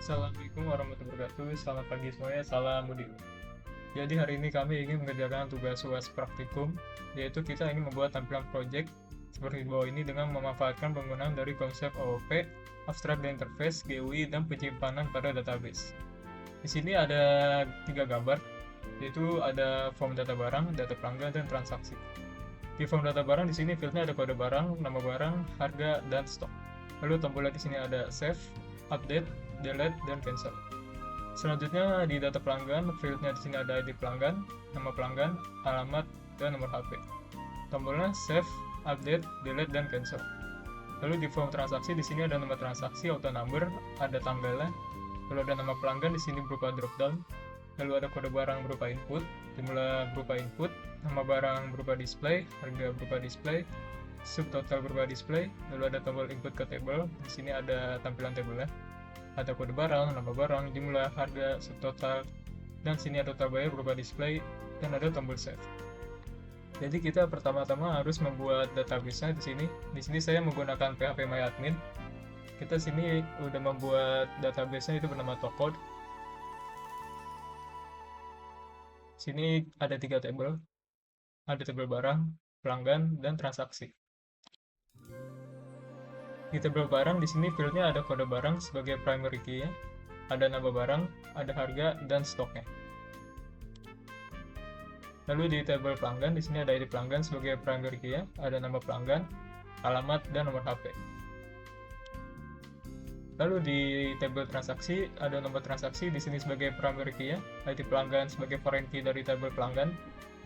Assalamualaikum warahmatullahi wabarakatuh. Selamat pagi semuanya. Salam Mudi. Jadi hari ini kami ingin mengerjakan tugas UAS praktikum, yaitu kita ingin membuat tampilan project seperti di bawah ini dengan memanfaatkan penggunaan dari konsep OOP, Abstract Data Interface, GUI, dan penyimpanan pada database. Di sini ada 3 gambar, yaitu ada form data barang, data pelanggan, dan transaksi. Di form data barang di sini fieldnya ada kode barang, nama barang, harga, dan stok. Lalu tombolnya di sini ada save, update, delete, dan cancel. Selanjutnya di data pelanggan, fieldnya di sini ada ID pelanggan, nama pelanggan, alamat, dan nomor HP. Tombolnya save, update, delete, dan cancel. Lalu di form transaksi di sini ada nama transaksi, auto number, ada tanggalnya. Lalu ada nama pelanggan di sini berupa dropdown. Lalu ada kode barang berupa input, jumlah berupa input, nama barang berupa display, harga berupa display, subtotal berupa display. Lalu ada tombol input ke table. Di sini ada tampilan tabelnya. Ada kode barang, nama barang, jumlah, harga, subtotal, dan sini ada total bayar berupa display, dan ada tombol save. Jadi kita pertama-tama harus membuat database-nya di sini. Di sini saya menggunakan PHP MyAdmin. Kita sini udah membuat database-nya itu bernama Tokod. Sini ada 3 tabel. Ada tabel barang, pelanggan, dan transaksi. Di tabel barang di sini fieldnya ada kode barang sebagai primary key-nya, ada nama barang, ada harga, dan stoknya. Lalu di tabel pelanggan di sini ada ID pelanggan sebagai primary key-nya, ada nama pelanggan, alamat, dan nomor HP. Lalu di tabel transaksi ada nomor transaksi di sini sebagai primary key-nya, ID pelanggan sebagai foreign key dari tabel pelanggan,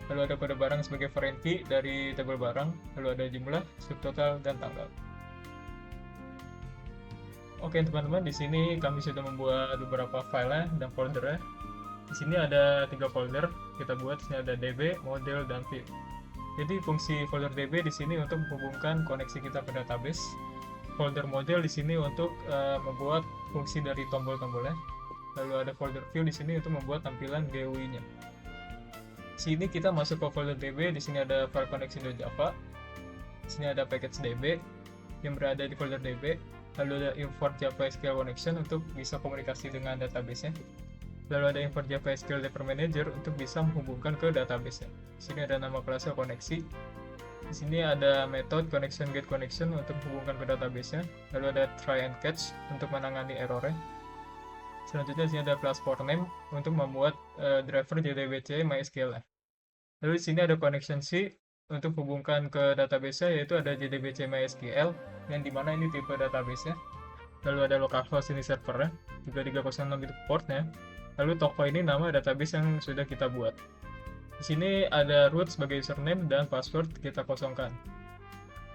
lalu ada kode barang sebagai foreign key dari tabel barang, lalu ada jumlah, subtotal, dan tanggal. Oke teman-teman, di sini kami sudah membuat beberapa file dan foldernya. Di sini ada 3 folder kita buat. Di sini ada DB, model, dan view. Jadi fungsi folder DB di sini untuk menghubungkan koneksi kita ke database. Folder model di sini untuk membuat fungsi dari tombol-tombolnya. Lalu ada folder view di sini untuk membuat tampilan GUI-nya. Di sini kita masuk ke folder DB. Di sini ada file connection.java. Di sini ada package DB yang berada di folder DB. Lalu ada import Java SQL connection untuk bisa komunikasi dengan database-nya. Lalu ada import Java SQL Developer Manager untuk bisa menghubungkan ke database-nya. Di sini ada nama kelasnya koneksi. Di sini ada method connection get connection untuk menghubungkan ke database-nya. Lalu ada try and catch untuk menangani error-nya. Selanjutnya di sini ada class for name untuk membuat driver JDBC MySQL-nya. Lalu di sini ada connection C untuk hubungkan ke database-nya, yaitu ada JDBC MySQL yang dimana ini tipe database-nya. Lalu ada localhost ini servernya, 3306 itu portnya. Lalu toko ini nama database yang sudah kita buat. Di sini ada root sebagai username dan password kita kosongkan.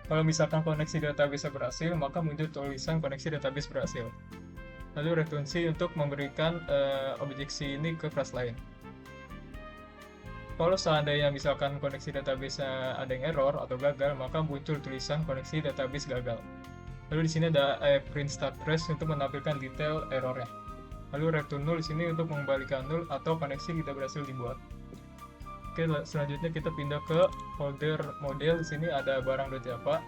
Kalau misalkan koneksi database berhasil, maka muncul tulisan koneksi database berhasil. Lalu return C untuk memberikan objek C ini ke kelas lain. Kalau seandainya misalkan koneksi database ada yang error atau gagal, maka muncul tulisan koneksi database gagal. Lalu di sini ada print start trace untuk menampilkan detail errornya. Lalu return null di sini untuk mengembalikan null atau koneksi kita berhasil dibuat. Oke, selanjutnya kita pindah ke folder model. Di sini ada barang.java.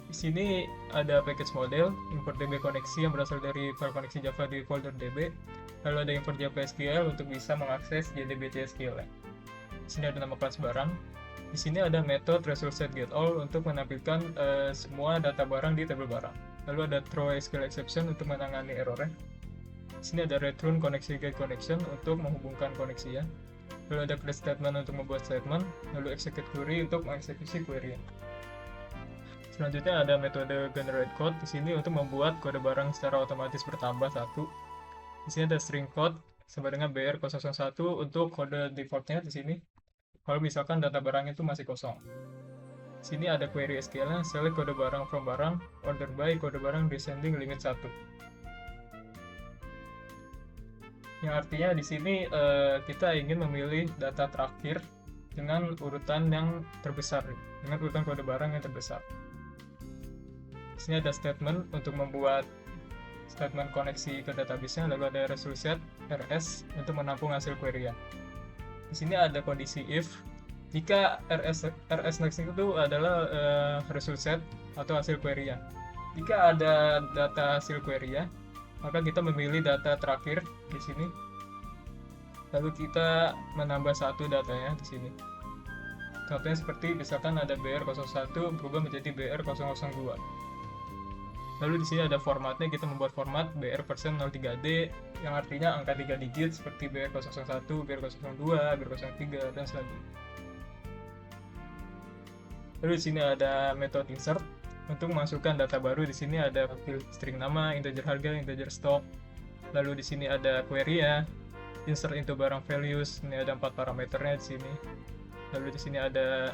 Di sini ada package model, import DB koneksi yang berasal dari file koneksi Java di folder DB. Lalu ada import Java SQL untuk bisa mengakses JDBC SQL. Di sini ada nama kelas barang. Di sini ada method resource_set_getAll untuk menampilkan semua data barang di tabel barang. Lalu ada throw SQL exception untuk menangani errornya. Di sini ada return koneksi get connection untuk menghubungkan koneksinya. Lalu ada create statement untuk membuat statement. Lalu execute query untuk mengeksekusi query. Selanjutnya ada metode generate code di sini untuk membuat kode barang secara otomatis bertambah 1. Di sini ada string code sama dengan BR001 untuk kode defaultnya di sini. Kalau misalkan data barang itu masih kosong. Di sini ada query SQL-nya, select kode barang from barang, order by kode barang descending limit 1. Yang artinya di sini kita ingin memilih data terakhir dengan urutan yang terbesar, dengan urutan kode barang yang terbesar. Di sini ada statement untuk membuat statement koneksi ke database-nya, lalu ada resource set RS untuk menampung hasil query-nya. Di sini ada kondisi if Jika RS next itu adalah result set atau hasil query ya. Jika ada data hasil query ya, maka kita memilih data terakhir di sini. Lalu kita menambah satu datanya di sini. Contohnya seperti misalkan ada BR01 berubah menjadi BR002. Lalu di sini ada formatnya, kita membuat format BR%03D yang artinya angka 3 digit seperti BR001, BR002, BR03 dan selanjutnya. Lalu di sini ada metode insert untuk memasukkan data baru. Di sini ada string nama, integer harga, integer stock. Lalu di sini ada query ya, insert into barang values. Ini ada 4 parameternya di sini. Lalu di sini ada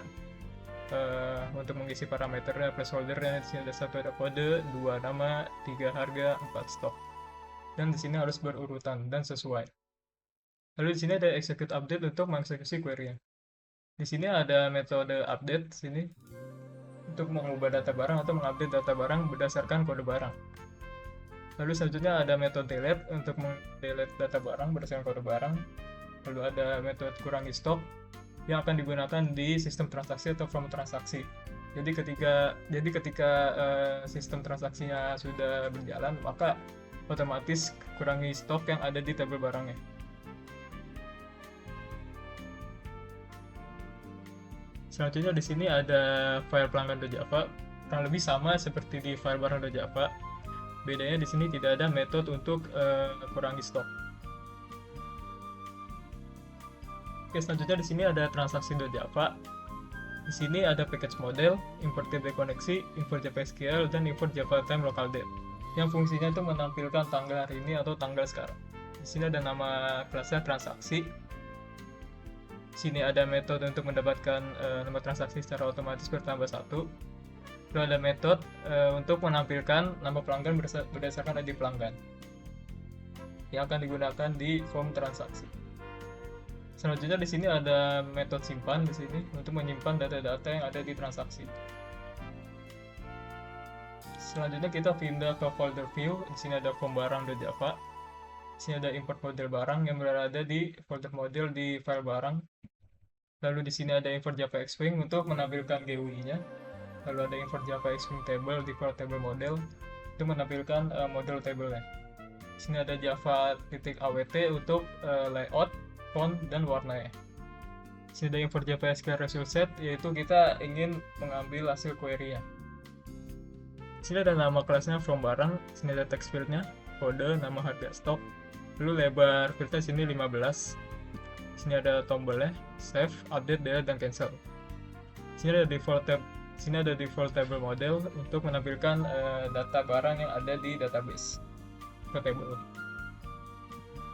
untuk mengisi parameternya, placeholdernya. Di sini ada 1 ada kode, 2 nama, 3 harga, 4 stok. Dan di sini harus berurutan dan sesuai. Lalu di sini ada execute update untuk mengeksekusi query-nya. Di sini ada metode update sini untuk mengubah data barang atau mengupdate data barang berdasarkan kode barang. Lalu selanjutnya ada metode delete untuk mendelete data barang berdasarkan kode barang. Lalu ada metode kurangi stok yang akan digunakan di sistem transaksi atau from transaksi. Jadi ketika sistem transaksinya sudah berjalan, maka otomatis kurangi stok yang ada di tabel barangnya. Selanjutnya di sini ada file pelanggan.java, kurang lebih sama seperti di file barang.java. Bedanya di sini tidak ada metode untuk kurangi stok. Oke, selanjutnya di sini ada transaksi.java. Di sini ada package model, import DB koneksi, import Java SQL, dan import Java time local date. Yang fungsinya itu menampilkan tanggal hari ini atau tanggal sekarang. Di sini ada nama kelasnya transaksi. Di sini ada metode untuk mendapatkan nomor transaksi secara otomatis bertambah 1. Lalu ada metode untuk menampilkan nama pelanggan berdasarkan ID pelanggan yang akan digunakan di form transaksi. Selanjutnya di sini ada metode simpan di sini untuk menyimpan data-data yang ada di transaksi. Selanjutnya kita pindah ke folder view. Di sini ada form barang.java. Di sini ada import model barang yang berada di folder model di file barang. Lalu di sini ada import Java Xwing untuk menampilkan GUI-nya. Lalu ada import Java Xwing table di file table model untuk menampilkan model table-nya. Di sini ada java.awt untuk layout, font, dan warnanya. Di sini ada import Java SQL result set, yaitu kita ingin mengambil hasil query-nya. Di sini ada nama kelasnya from barang. Di sini ada text field-nya, kode, nama harga stok. Lalu lebar field-nya sini 15. Di sini ada tombolnya, save, update, delete, dan cancel. Di sini ada default table model untuk menampilkan data barang yang ada di database ke table.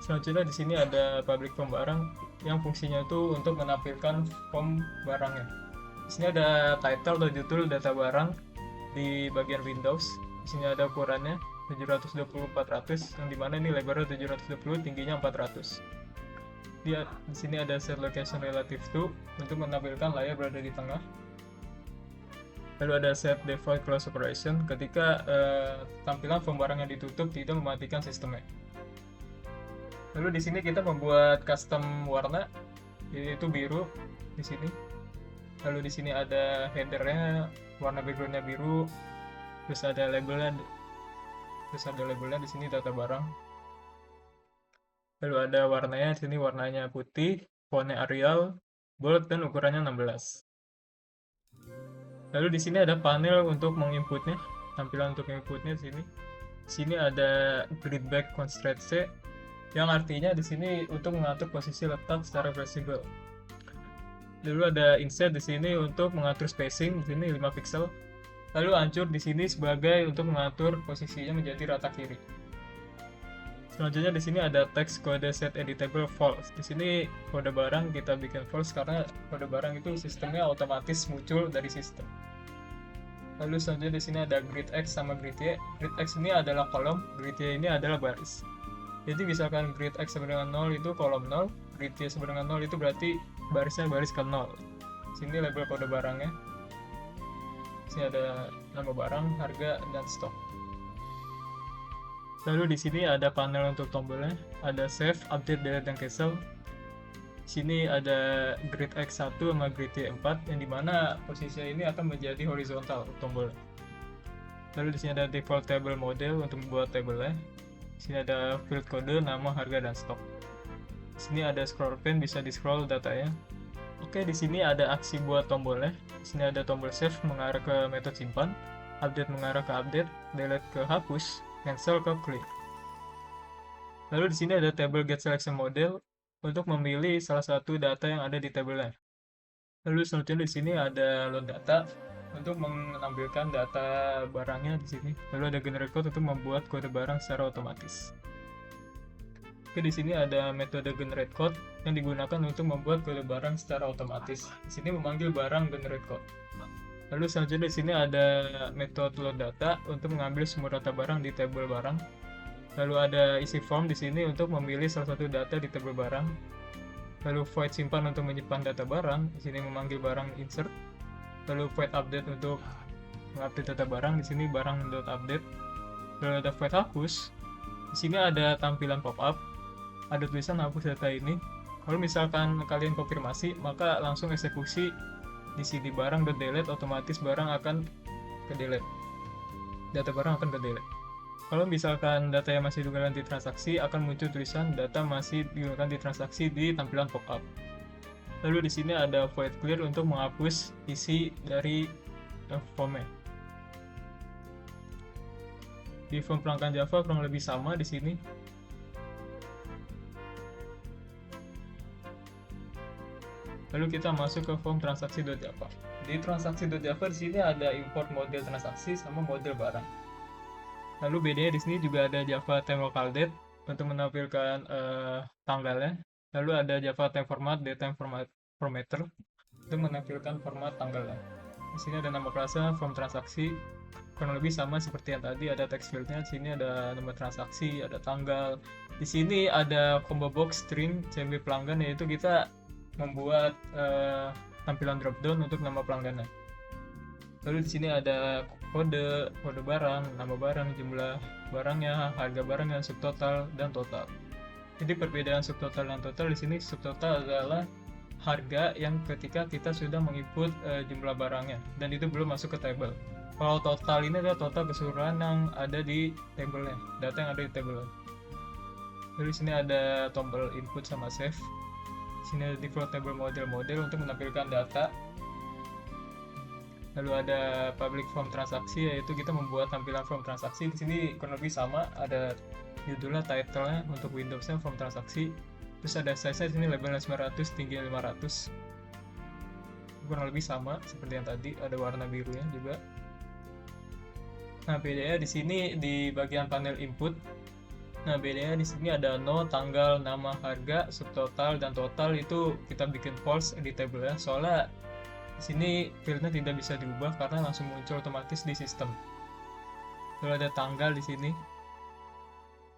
Selanjutnya di sini ada public form barang yang fungsinya itu untuk menampilkan form barangnya. Di sini ada title atau judul data barang di bagian Windows. Di sini ada ukurannya 720x400, yang dimana ini lebarnya 720, tingginya 400. Di sini ada set location relative to untuk menampilkan layar berada di tengah. Lalu ada set default close operation ketika tampilan form barang yang ditutup tidak mematikan sistemnya. Lalu di sini kita membuat custom warna, yaitu biru di sini. Lalu di sini ada headernya, warna backgroundnya biru, terus ada labelnya di sini data barang. Lalu ada warnanya, di sini warnanya putih, fontnya Arial, bold, dan ukurannya 16. Lalu di sini ada panel untuk menginputnya, tampilan untuk inputnya di sini. Di sini ada grid back constraint C, yang artinya di sini untuk mengatur posisi letak secara fleksibel. Lalu ada inset di sini untuk mengatur spacing, di sini 5 pixel. Lalu hancur di sini sebagai untuk mengatur posisinya menjadi rata kiri. Selanjutnya di sini ada text kode set editable false. Di sini kode barang kita bikin false karena kode barang itu sistemnya otomatis muncul dari sistem. Lalu selanjutnya di sini ada grid X sama grid Y. Grid X ini adalah kolom, grid Y ini adalah baris. Jadi misalkan grid X sama dengan 0 itu kolom 0, grid Y sama dengan 0 itu berarti barisnya baris ke 0. Sini label kode barangnya. Sini ada nama barang, harga, dan stok. Lalu di sini ada panel untuk tombolnya, ada save, update, delete, dan cancel. Di sini ada grid X1 sama grid Y4 yang dimana posisinya ini akan menjadi horizontal tombol. Lalu di sini ada default table model untuk membuat tabelnya. Di sini ada field kode, nama, harga, dan stok. Di sini ada scroll pane, bisa di scroll datanya. Oke, di sini ada aksi buat tombolnya. Di sini ada tombol save mengarah ke metode simpan, update mengarah ke update, delete ke hapus, cancel ke clear. Lalu di sini ada table get selection model untuk memilih salah satu data yang ada di tabelnya. Lalu selanjutnya di sini ada load data untuk menampilkan data barangnya di sini. Lalu ada generate code untuk membuat kode barang secara otomatis. Oke, di sini ada metode generate code yang digunakan untuk membuat kode barang secara otomatis. Di sini memanggil barang generate code. Lalu selanjutnya di sini ada metode load data untuk mengambil semua data barang di tabel barang. Lalu ada isi form di sini untuk memilih salah satu data di tabel barang. Lalu void simpan untuk menyimpan data barang. Di sini memanggil barang insert. Lalu void update untuk mengupdate data barang. Di sini barang.update. Lalu ada void hapus. Di sini ada tampilan pop-up. Ada tulisan hapus data ini. Kalau misalkan kalian konfirmasi, maka langsung eksekusi di sini barang.delete, otomatis barang akan ke delete. Data barang akan ke delete. Kalau misalkan data yang masih digunakan di transaksi, akan muncul tulisan data masih digunakan di transaksi di tampilan pop-up. Lalu di sini ada void clear untuk menghapus isi dari formnya. Di form pelanggan Java kurang lebih sama di sini. Lalu kita masuk ke form transaksi.java. Di transaksi.java di sini ada import model transaksi sama model barang. Lalu bedanya di sini juga ada Java time local date untuk menampilkan tanggalnya. Lalu ada Java time format, date time formatter untuk menampilkan format tanggalnya. Di sini ada nama kelasnya, form transaksi, kurang lebih sama seperti yang tadi, ada text fieldnya. Di sini ada nomor transaksi, ada tanggal. Di sini ada combo box string CMB pelanggan, yaitu kita membuat tampilan dropdown untuk nama pelanggannya. Lalu di sini ada kode barang, nama barang, jumlah barangnya, harga barangnya, subtotal, dan total. Jadi perbedaan subtotal dan total di sini, subtotal adalah harga yang ketika kita sudah menginput jumlah barangnya dan itu belum masuk ke table. Kalau total ini adalah total keseluruhan yang ada di tabelnya, data yang ada di tabelnya. Lalu di sini ada tombol input sama save. Di sini ada default table model untuk menampilkan data. Lalu ada public form transaksi, yaitu kita membuat tampilan form transaksi. Di sini kurang lebih sama, ada judulnya, title-nya untuk Windows-nya form transaksi. Terus ada size-nya di sini labelnya 900, tinggi 500. Kurang lebih sama seperti yang tadi, ada warna birunya juga. Nah, bedanya di sini di bagian panel input. Nah, bedanya di sini ada no, tanggal, nama, harga, subtotal, dan total itu kita bikin false di table ya. Soalnya di sini fieldnya tidak bisa diubah karena langsung muncul otomatis di sistem. Lalu ada tanggal di sini.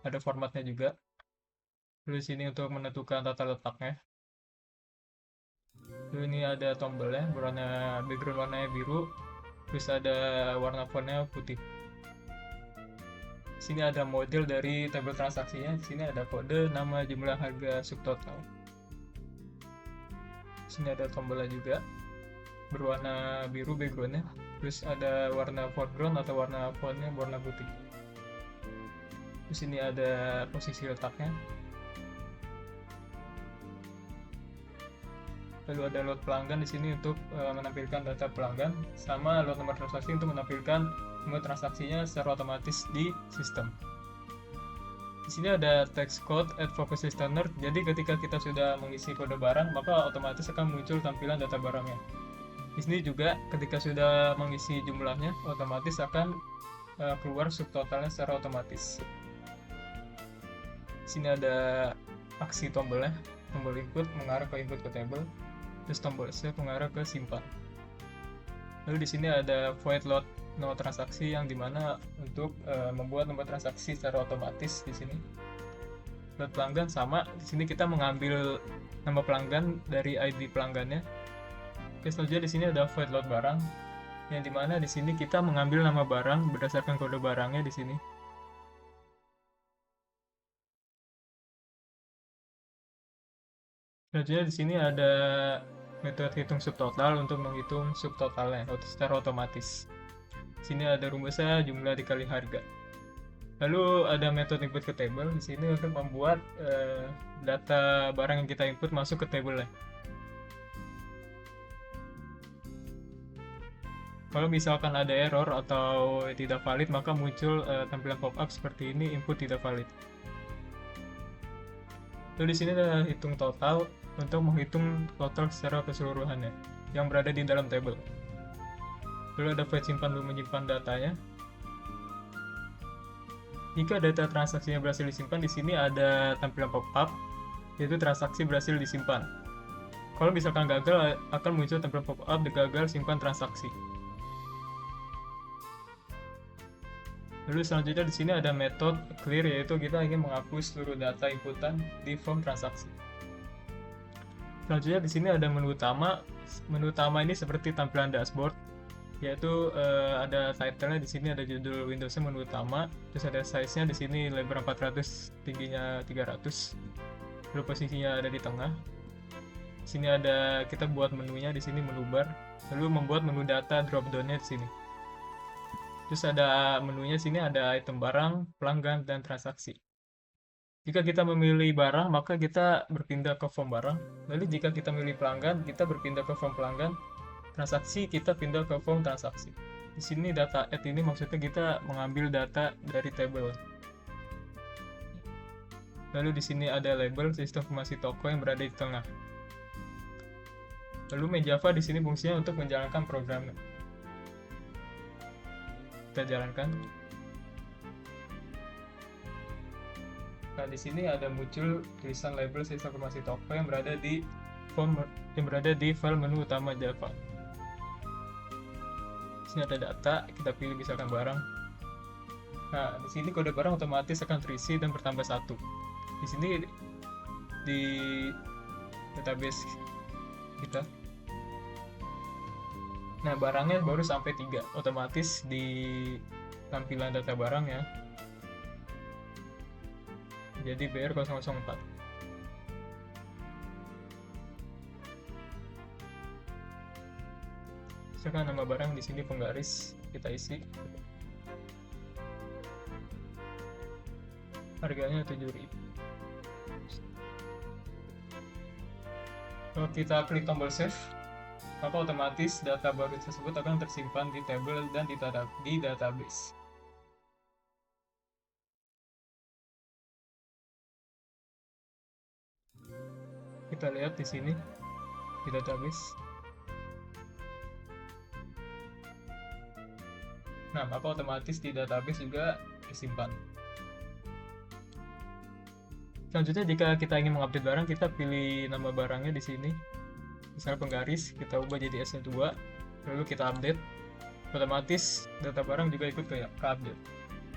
Ada formatnya juga. Lalu di sini untuk menentukan tata letaknya. Lalu ini ada tombolnya, warna background warnanya biru. Terus ada warna fontnya putih. Di sini ada model dari tabel transaksinya. Di sini ada kode, nama, jumlah, harga, subtotal. Di sini ada tombolnya juga berwarna biru backgroundnya. Terus ada warna foreground atau warna fontnya warna putih. Di sini ada posisi letaknya. Lalu ada load pelanggan di sini untuk menampilkan data pelanggan, sama load nomor transaksi untuk menampilkan nomor transaksinya secara otomatis di sistem. Di sini ada text code add focus listener. Jadi ketika kita sudah mengisi kode barang, maka otomatis akan muncul tampilan data barangnya. Di sini juga ketika sudah mengisi jumlahnya, otomatis akan keluar subtotalnya secara otomatis. Di sini ada aksi tombolnya, tombol input mengarah ke input ke table. Terus tombol save mengarah ke simpan. Lalu di sini ada void load nomor transaksi yang dimana untuk membuat nomor transaksi secara otomatis di sini. Load pelanggan sama, di sini kita mengambil nama pelanggan dari ID pelanggannya. Oke, selanjutnya di sini ada void load barang yang dimana di sini kita mengambil nama barang berdasarkan kode barangnya di sini. Selanjutnya di sini ada metode hitung subtotal untuk menghitung subtotalnya secara otomatis. Di sini ada rumusnya jumlah dikali harga. Lalu ada metode input ke table di sini untuk membuat data barang yang kita input masuk ke table-nya. Kalau misalkan ada error atau tidak valid, maka muncul tampilan pop-up seperti ini, input tidak valid. Lalu di sini ada hitung total untuk menghitung total secara keseluruhannya yang berada di dalam table. Lalu ada file simpan untuk menyimpan datanya. Jika data transaksinya berhasil disimpan, di sini ada tampilan pop-up, yaitu transaksi berhasil disimpan. Kalau misalkan gagal, akan muncul tampilan pop-up gagal simpan transaksi. Lalu selanjutnya di sini ada metode clear, yaitu kita ingin menghapus seluruh data inputan di form transaksi. Selanjutnya di sini ada menu utama. Menu utama ini seperti tampilan dashboard, yaitu ada title-nya di sini, ada judul Windows-nya menu utama, terus ada size-nya di sini lebar 400, tingginya 300. Lalu posisinya ada di tengah. Di sini ada kita buat menunya di sini menu bar, lalu membuat menu data drop down-nya di sini. Terus ada menunya sini ada item barang, pelanggan, dan transaksi. Jika kita memilih barang, maka kita berpindah ke form barang. Lalu jika kita memilih pelanggan, kita berpindah ke form pelanggan. Transaksi kita pindah ke form transaksi. Di sini data add ini maksudnya kita mengambil data dari table. Lalu di sini ada label sistem informasi toko yang berada di tengah. Lalu main Java di sini fungsinya untuk menjalankan programnya. Kita jalankan. Nah, di sini ada muncul tulisan label sistem informasi toko yang berada di file menu utama Java. Di sini ada data, kita pilih misalkan barang. Nah, di sini kode barang otomatis akan terisi dan bertambah 1. Di sini di database kita. Nah, barangnya baru sampai 3, otomatis di tampilan data barang ya. Jadi BR004. Misalkan nama barang di sini penggaris, kita isi. Harganya 7.000. Kalau kita klik tombol save, maka otomatis data baru tersebut akan tersimpan di table dan di database. Kita lihat di sini di database. Nah, maka otomatis di database juga disimpan. Selanjutnya jika kita ingin mengupdate barang, kita pilih nama barangnya di sini. Misalnya penggaris, kita ubah jadi S2, lalu kita update. Otomatis data barang juga ikut ke update.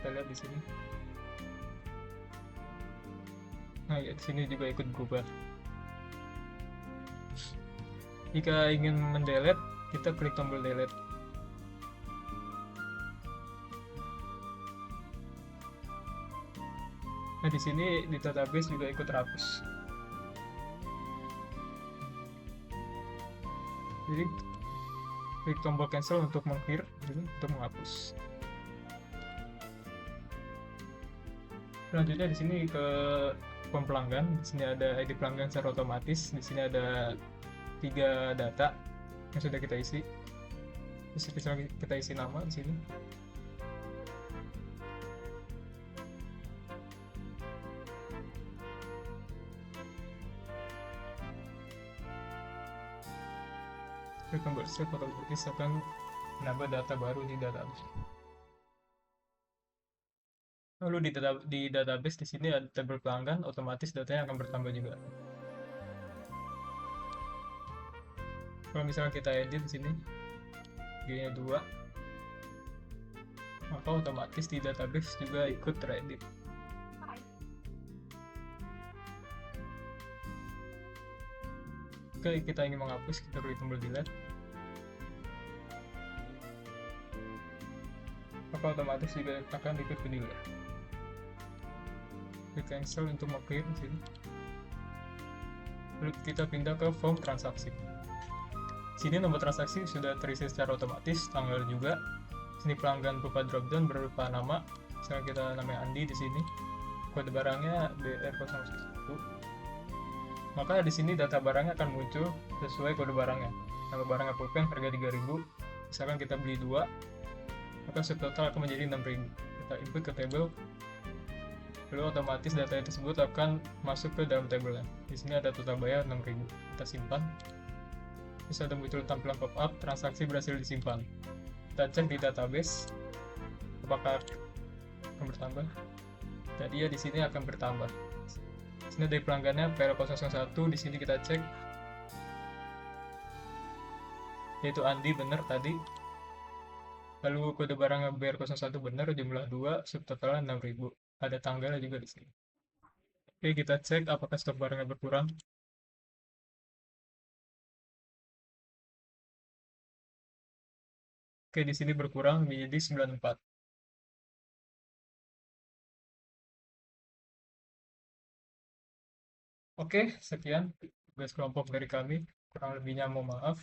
Kita lihat di sini. Nah, ya di sini juga ikut berubah. Jika ingin mendelete, kita klik tombol delete. Nah, di sini di database juga ikut terhapus. Jadi klik tombol cancel untuk meng-clear, untuk menghapus. Selanjutnya di sini ke form pelanggan. Di sini ada ID pelanggan secara otomatis. Di sini ada 3 data yang sudah kita isi. Terus kita isi nama di sini. Klik tombol save, otomatis akan menambah data baru di database. Lalu di database di sini ada tabel pelanggan, otomatis datanya akan bertambah juga. Kalau misalnya kita edit di sini, G-nya 2, maka otomatis di database juga ikut teredit. Oke, kita ingin menghapus, kita klik tombol delete. Maka otomatis juga akan ikut ke delete. Klik cancel untuk meng-clear di sini. Lalu kita pindah ke form transaksi. Sini nomor transaksi sudah terisi secara otomatis, tanggal juga. Sini pelanggan berupa dropdown berupa nama. Misalnya kita namanya Andi di sini. Kode barangnya BR011. Maka di sini data barangnya akan muncul sesuai kode barangnya. Nama barangnya pulpen harga 3.000. Misalkan kita beli 2, maka subtotal akan menjadi 6.000. Kita input ke table, lalu otomatis data tersebut akan masuk ke dalam tabelnya. Di sini ada total bayar 6.000. Kita simpan. Terus ada muncul tampilan pop-up, transaksi berhasil disimpan. Kita cek di database apakah akan bertambah. Jadi ya di sini akan bertambah. Di sini dari pelanggannya PR001, di sini kita cek yaitu Andi benar tadi. Lalu kode barangnya BR01 benar, jumlah 2, subtotalnya 6.000. Ada tanggalnya juga di sini. Oke, kita cek apakah stok barangnya berkurang. Oke, di sini berkurang menjadi 94. Oke, sekian tugas kelompok dari kami. Kurang lebihnya mohon maaf.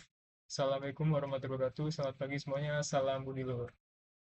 Assalamualaikum warahmatullahi wabarakatuh. Selamat pagi semuanya. Salam budi luhur.